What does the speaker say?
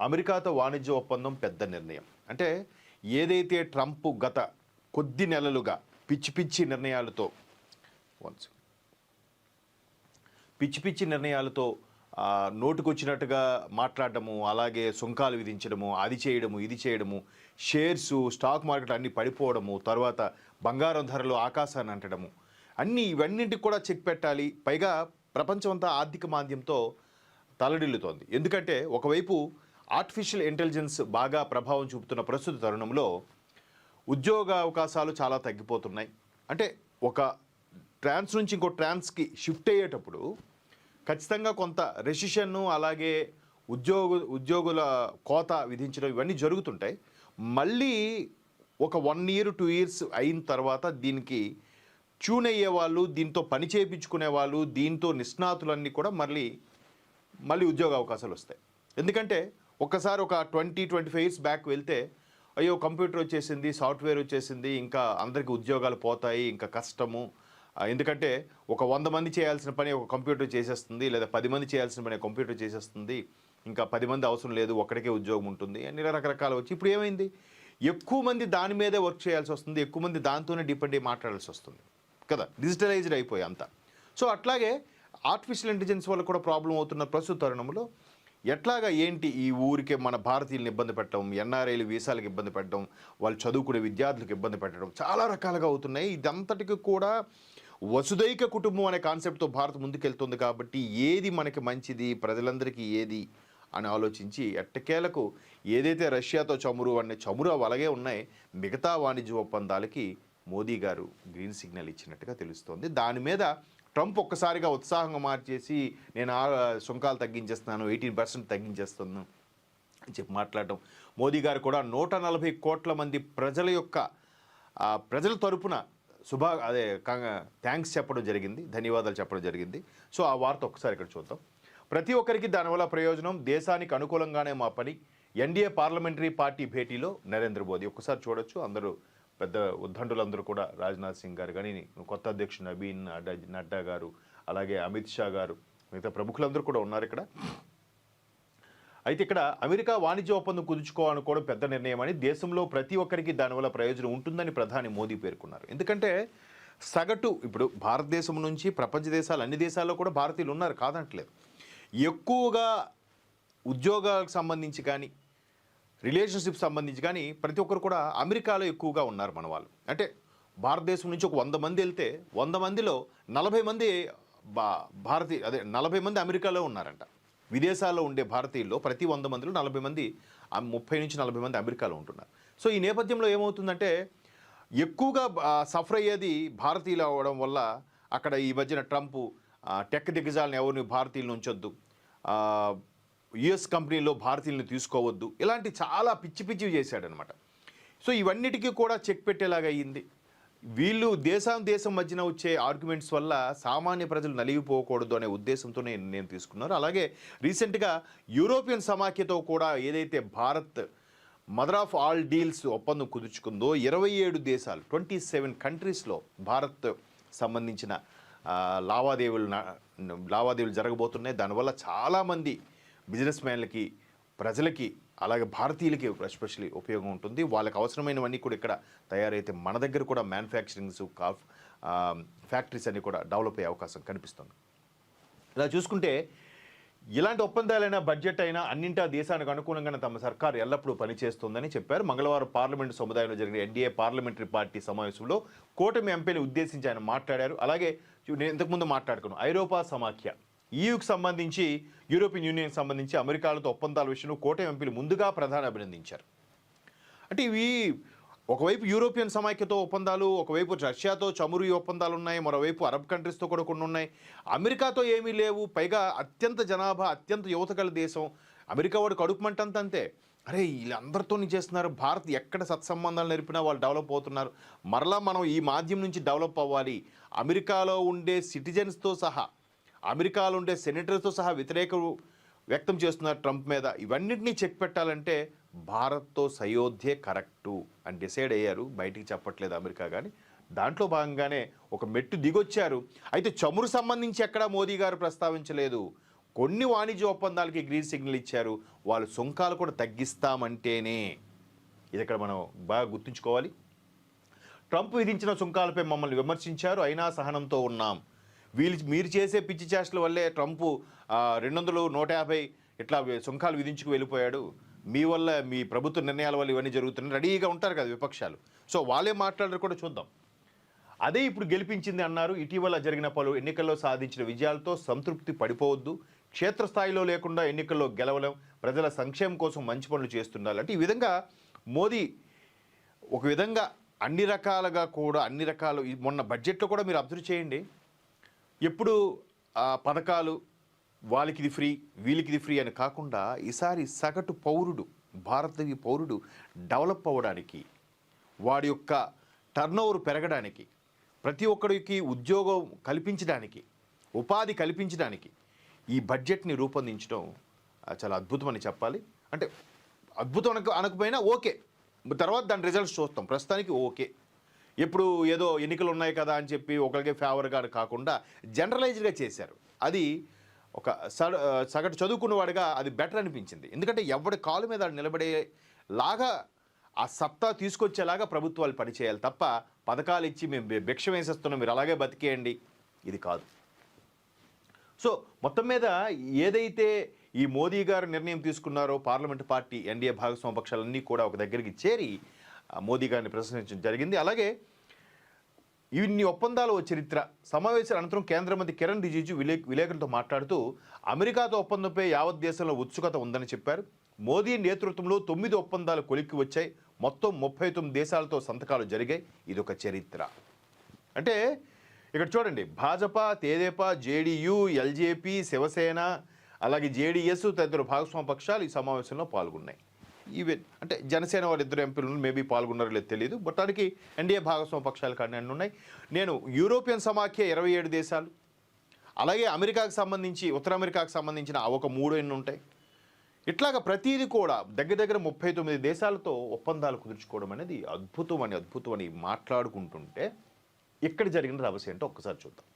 అమెరికాతో వాణిజ్య ఒప్పందం పెద్ద నిర్ణయం. అంటే ఏదైతే ట్రంప్ గత కొద్ది నెలలుగా పిచ్చి పిచ్చి నిర్ణయాలతో నోటుకొచ్చినట్టుగా మాట్లాడటము, అలాగే సుంకాలు విధించడము, అది చేయడము, ఇది చేయడము, షేర్సు స్టాక్ మార్కెట్ అన్నీ పడిపోవడము, తర్వాత బంగారం ధరలు ఆకాశాన్ని అంటడము, ఇవన్నింటికి కూడా చెక్ పెట్టాలి. పైగా ప్రపంచం అంతా ఆర్థిక మాంద్యంతో తలడిల్లుతోంది. ఎందుకంటే ఒకవైపు ఆర్టిఫిషియల్ ఇంటెలిజెన్స్ బాగా ప్రభావం చూపుతున్న ప్రస్తుత తరుణంలో ఉద్యోగ అవకాశాలు చాలా తగ్గిపోతున్నాయి. అంటే ఒక ట్రాన్స్ నుంచి ఇంకో ట్రాన్స్కి షిఫ్ట్ అయ్యేటప్పుడు ఖచ్చితంగా కొంత రెసిషన్ను, అలాగే ఉద్యోగుల కోత విధించడం ఇవన్నీ జరుగుతుంటాయి. మళ్ళీ ఒక 1 year 2 years అయిన తర్వాత దీనికి ట్యూన్ అయ్యే వాళ్ళు, దీంతో పని చేయించుకునే వాళ్ళు, దీంతో నిష్ణాతులన్నీ కూడా మళ్ళీ ఉద్యోగ అవకాశాలు వస్తాయి. ఎందుకంటే ఒక్కసారి ఒక 20-25 years బ్యాక్ వెళ్తే అయ్యో కంప్యూటర్ వచ్చేసింది, సాఫ్ట్వేర్ వచ్చేసింది, ఇంకా అందరికీ ఉద్యోగాలు పోతాయి, ఇంకా కష్టము. ఎందుకంటే ఒక 100 మంది చేయాల్సిన పని ఒక కంప్యూటర్ చేసేస్తుంది, లేదా 10 మంది చేయాల్సిన పని కంప్యూటర్ చేసేస్తుంది, ఇంకా 10 మంది అవసరం లేదు, ఒక్కడికే ఉద్యోగం ఉంటుంది అని రకరకాలు వచ్చి ఇప్పుడు ఏమైంది, ఎక్కువ మంది దాని మీదే వర్క్ చేయాల్సి వస్తుంది, ఎక్కువ మంది దాంతోనే డిపెండ్ అయ్యి మాట్లాడాల్సి వస్తుంది కదా, డిజిటలైజ్డ్ అయిపోయి అంతా. సో అట్లాగే ఆర్టిఫిషియల్ ఇంటెలిజెన్స్ వల్ల కూడా ప్రాబ్లం అవుతున్న ప్రస్తుత తరుణంలో ఎట్లాగా ఏంటి ఈ ఊరికే మన భారతీయులను ఇబ్బంది పెట్టడం, ఎన్ఆర్ఐలు వీసాలకు ఇబ్బంది పెట్టడం, వాళ్ళు చదువుకునే విద్యార్థులకు ఇబ్బంది పెట్టడం చాలా రకాలుగా అవుతున్నాయి. ఇదంతటికి కూడా వసుదైక కుటుంబం అనే కాన్సెప్ట్తో భారత్ ముందుకెళ్తుంది. కాబట్టి ఏది మనకి మంచిది, ప్రజలందరికీ ఏది అని ఆలోచించి ఎట్టకేలకు ఏదైతే రష్యాతో చమురు అలాగే ఉన్నాయి, మిగతా వాణిజ్య ఒప్పందాలకి మోదీ గారు గ్రీన్ సిగ్నల్ ఇచ్చినట్టుగా తెలుస్తోంది. దాని మీద ట్రంప్ ఒక్కసారిగా ఉత్సాహంగా మార్చేసి నేను సుంకాలు తగ్గించేస్తున్నాను, 18% తగ్గించేస్తున్నాను అని చెప్పి మాట్లాడటం, మోదీ గారు కూడా 140 కోట్ల మంది ప్రజల తరపున థ్యాంక్స్ చెప్పడం జరిగింది, ధన్యవాదాలు చెప్పడం జరిగింది. సో ఆ వార్త ఒక్కసారి ఇక్కడ చూద్దాం. ప్రతి ఒక్కరికి దానివల్ల ప్రయోజనం, దేశానికి అనుకూలంగానే మా పని, ఎన్డీఏ పార్లమెంటరీ పార్టీ భేటీలో నరేంద్ర మోదీ. ఒక్కసారి చూడొచ్చు, అందరూ పెద్ద ఉద్దండులందరూ కూడా, రాజ్నాథ్ సింగ్ గారు కానీ, కొత్త అధ్యక్షుడు నడ్డా గారు, అలాగే అమిత్ షా గారు, మిగతా ప్రముఖులందరూ కూడా ఉన్నారు ఇక్కడ. అయితే ఇక్కడ అమెరికా వాణిజ్య ఒప్పందం కుదుర్చుకోవాలనుకోవడం పెద్ద నిర్ణయం అని, దేశంలో ప్రతి ఒక్కరికి దానివల్ల ప్రయోజనం ఉంటుందని ప్రధాని మోదీ పేర్కొన్నారు. ఎందుకంటే సగటు ఇప్పుడు భారతదేశం నుంచి ప్రపంచ దేశాలు అన్ని దేశాల్లో కూడా భారతీయులు ఉన్నారు, కాదంటలేదు. ఎక్కువగా ఉద్యోగాలకు సంబంధించి కానీ, రిలేషన్షిప్ సంబంధించి కానీ ప్రతి ఒక్కరు కూడా అమెరికాలో ఎక్కువగా ఉన్నారు మన వాళ్ళు. అంటే భారతదేశం నుంచి ఒక 100 మంది వెళ్తే 100 మందిలో 40 మంది 40 మంది అమెరికాలో ఉన్నారంట. విదేశాల్లో ఉండే భారతీయుల్లో ప్రతి 100 మందిలో 40 మంది, 30 నుంచి 40 మంది అమెరికాలో ఉంటున్నారు. సో ఈ నేపథ్యంలో ఏమవుతుందంటే ఎక్కువగా సఫర్ అయ్యేది భారతీయులు అవ్వడం వల్ల అక్కడ ఈ మధ్యన ట్రంప్ టెక్ దిగ్గజాలను ఎవరిని భారతీయులను ఉంచొద్దు, యుఎస్ కంపెనీలో భారతీయులను తీసుకోవద్దు, ఇలాంటి చాలా పిచ్చివి చేశాడనమాట. సో ఇవన్నిటికీ కూడా చెక్ పెట్టేలాగా అయ్యింది. వీళ్ళు దేశం మధ్యన వచ్చే ఆర్గ్యుమెంట్స్ వల్ల సామాన్య ప్రజలు నలిగిపోకూడదు అనే ఉద్దేశంతోనే నేను తీసుకున్నారు. అలాగే రీసెంట్గా యూరోపియన్ సమాఖ్యతో కూడా ఏదైతే Bharat mother of all deals ఒప్పందం కుదుర్చుకుందో 27 దేశాలు 27 కంట్రీస్లో భారత్ సంబంధించిన లావాదేవీలు జరగబోతున్నాయి. దానివల్ల చాలామంది బిజినెస్ మ్యాన్లకి, ప్రజలకి, అలాగే భారతీయులకి ఎస్పెషల్లీ ఉపయోగం ఉంటుంది. వాళ్ళకి అవసరమైనవన్నీ కూడా ఇక్కడ తయారైతే మన దగ్గర కూడా మ్యానుఫ్యాక్చరింగ్స్, ఫ్యాక్టరీస్ అన్నీ కూడా డెవలప్ అయ్యే అవకాశం కనిపిస్తుంది. ఇలా చూసుకుంటే ఇలాంటి ఒప్పందాలైనా, బడ్జెట్ అయినా అన్నింటా దేశానికి అనుకూలంగానే తమ సర్కారు ఎల్లప్పుడూ పనిచేస్తుందని చెప్పారు. మంగళవారం పార్లమెంటు సముదాయంలో జరిగిన ఎన్డీఏ పార్లమెంటరీ పార్టీ సమావేశంలో కూటమి ఎంపీని ఉద్దేశించి ఆయన మాట్లాడారు. అలాగే నేను ఇంతకుముందు మాట్లాడుకున్నాను, ఐరోపా సమాఖ్య, ఈయూకి సంబంధించి, యూరోపియన్ యూనియన్కి సంబంధించి అమెరికాలతో ఒప్పందాల విషయంలో కూటమి ఎంపీలు ముందుగా ప్రధాని అభినందించారు. అంటే ఇవి ఒకవైపు యూరోపియన్ సమాఖ్యతో ఒప్పందాలు, ఒకవైపు రష్యాతో చమురు ఒప్పందాలు ఉన్నాయి, మరోవైపు అరబ్ కంట్రీస్తో కూడా కొన్ని ఉన్నాయి, అమెరికాతో ఏమీ లేవు. పైగా అత్యంత జనాభా, అత్యంత యువత గల దేశం. అమెరికా వాడు కడుపుమంటంత అంతే, అరే వీళ్ళందరితో చేస్తున్నారు, భారత్ ఎక్కడ సత్సంబంధాలు నేర్పినా వాళ్ళు డెవలప్ అవుతున్నారు, మరలా మనం ఈ మాధ్యమం నుంచి డెవలప్ అవ్వాలి. అమెరికాలో ఉండే సిటిజన్స్తో సహా, అమెరికాలో ఉండే సెనేటర్స్తో సహా వ్యతిరేకం వ్యక్తం చేస్తున్నారు ట్రంప్ మీద. ఇవన్నింటినీ చెక్ పెట్టాలంటే భారత్తో సయోధ్యే కరెక్టు అని డిసైడ్ అయ్యారు. బయటికి చెప్పట్లేదు అమెరికా, కానీ దాంట్లో భాగంగానే ఒక మెట్టు దిగొచ్చారు. అయితే చమురు సంబంధించి ఎక్కడా మోదీ గారు ప్రస్తావించలేదు. కొన్ని వాణిజ్య ఒప్పందాలకి గ్రీన్ సిగ్నల్ ఇచ్చారు. వాళ్ళు సుంకాలు కూడా తగ్గిస్తామంటేనే. ఇది ఇక్కడ మనం బాగా గుర్తుంచుకోవాలి. ట్రంప్ విధించిన సుంకాలపై మమ్మల్ని విమర్శించారు, అయినా సహనంతో ఉన్నాం. మీరు చేసే పిచ్చి చేష్టల వల్లే ట్రంప్ 200, 150 ఇట్లా సుంకాలు విధించుకు వెళ్ళిపోయాడు. మీ వల్ల, మీ ప్రభుత్వ నిర్ణయాల వల్ల ఇవన్నీ జరుగుతున్నాయి. రెడీగా ఉంటారు కదా విపక్షాలు. సో వాళ్ళే మాట్లాడారు కూడా చూద్దాం. అదే ఇప్పుడు గెలిపించింది అన్నారు. ఇటీవల జరిగిన పలు ఎన్నికల్లో సాధించిన విజయాలతో సంతృప్తి పడిపోవద్దు. క్షేత్రస్థాయిలో లేకుండా ఎన్నికల్లో గెలవలేం. ప్రజల సంక్షేమం కోసం మంచి పనులు చేస్తున్నారు. అంటే ఈ విధంగా మోదీ ఒక విధంగా అన్ని రకాలుగా కూడా మొన్న బడ్జెట్లో కూడా మీరు అబ్జర్వ్ చేయండి. ఎప్పుడు పథకాలు వాళ్ళకి ఇది ఫ్రీ, వీళ్ళకి ఇది ఫ్రీ అని కాకుండా ఈసారి సగటు పౌరుడు, భారతీయ పౌరుడు డెవలప్ అవ్వడానికి, వాడి యొక్క టర్నోవర్ పెరగడానికి, ప్రతి ఒక్కరికి ఉద్యోగం కల్పించడానికి, ఉపాధి కల్పించడానికి ఈ బడ్జెట్ని రూపొందించడం చాలా అద్భుతమని చెప్పాలి. అంటే అద్భుతం అనకపోయినా ఓకే, తర్వాత దాని రిజల్ట్స్ చూస్తాం. ప్రస్తుతానికి ఓకే. ఎప్పుడు ఏదో ఎన్నికలు ఉన్నాయి కదా అని చెప్పి ఒకరికి ఫేవర్గా కాకుండా జనరలైజ్డ్గా చేశారు. అది ఒక సగటు చదువుకున్నవాడిగా అది బెటర్ అనిపించింది. ఎందుకంటే ఎవరి కాలు మీద నిలబడేలాగా ఆ సత్తా తీసుకొచ్చేలాగా ప్రభుత్వాలు పనిచేయాలి తప్ప పథకాలు ఇచ్చి మేము భిక్ష వేసేస్తున్నాం, మీరు అలాగే బతికేయండి, ఇది కాదు. సో మొత్తం మీద ఏదైతే ఈ మోదీ గారు నిర్ణయం తీసుకున్నారో, పార్లమెంటు పార్టీ ఎన్డీఏ భాగస్వామ్య పక్షాలన్నీ కూడా ఒక దగ్గరికి చేరి మోదీ గారిని ప్రశ్నించడం జరిగింది. అలాగే ఇన్ని ఒప్పందాలు చరిత్ర. సమావేశాల అనంతరం కేంద్ర మంత్రి కిరణ్ రిజిజు విలేకరులతో మాట్లాడుతూ అమెరికాతో ఒప్పందంపై యావత్ దేశంలో ఉత్సుకత ఉందని చెప్పారు. మోదీ నేతృత్వంలో 9 ఒప్పందాలు కొలిక్కి వచ్చాయి. మొత్తం 39 దేశాలతో సంతకాలు జరిగాయి. ఇదొక చరిత్ర. అంటే ఇక్కడ చూడండి, భాజపా, తెదేపా, జేడీయూ, ఎల్జేపీ, శివసేన, అలాగే జేడీఎస్ తదితర భాగస్వామ్య పక్షాలు ఈ సమావేశంలో పాల్గొన్నాయి. ఈవెన్ అంటే జనసేన వారి 2 ఎంపీలు మేబీ పాల్గొన్నారో లేదో తెలియదు. మొత్తానికి ఎన్డీఏ భాగస్వామ్య పక్షాలు కానీ అన్నీ ఉన్నాయి. నేను యూరోపియన్ సమాఖ్య 27 దేశాలు, అలాగే అమెరికాకు సంబంధించి, ఉత్తర అమెరికాకు సంబంధించిన ఒక 3 ఎన్ని ఉంటాయి. ఇట్లాగా ప్రతిదీ కూడా దగ్గర 39 దేశాలతో ఒప్పందాలు కుదుర్చుకోవడం అనేది అద్భుతం అని మాట్లాడుకుంటుంటే ఇక్కడ జరిగిన రభస ఏంటో ఒక్కసారి చూద్దాం.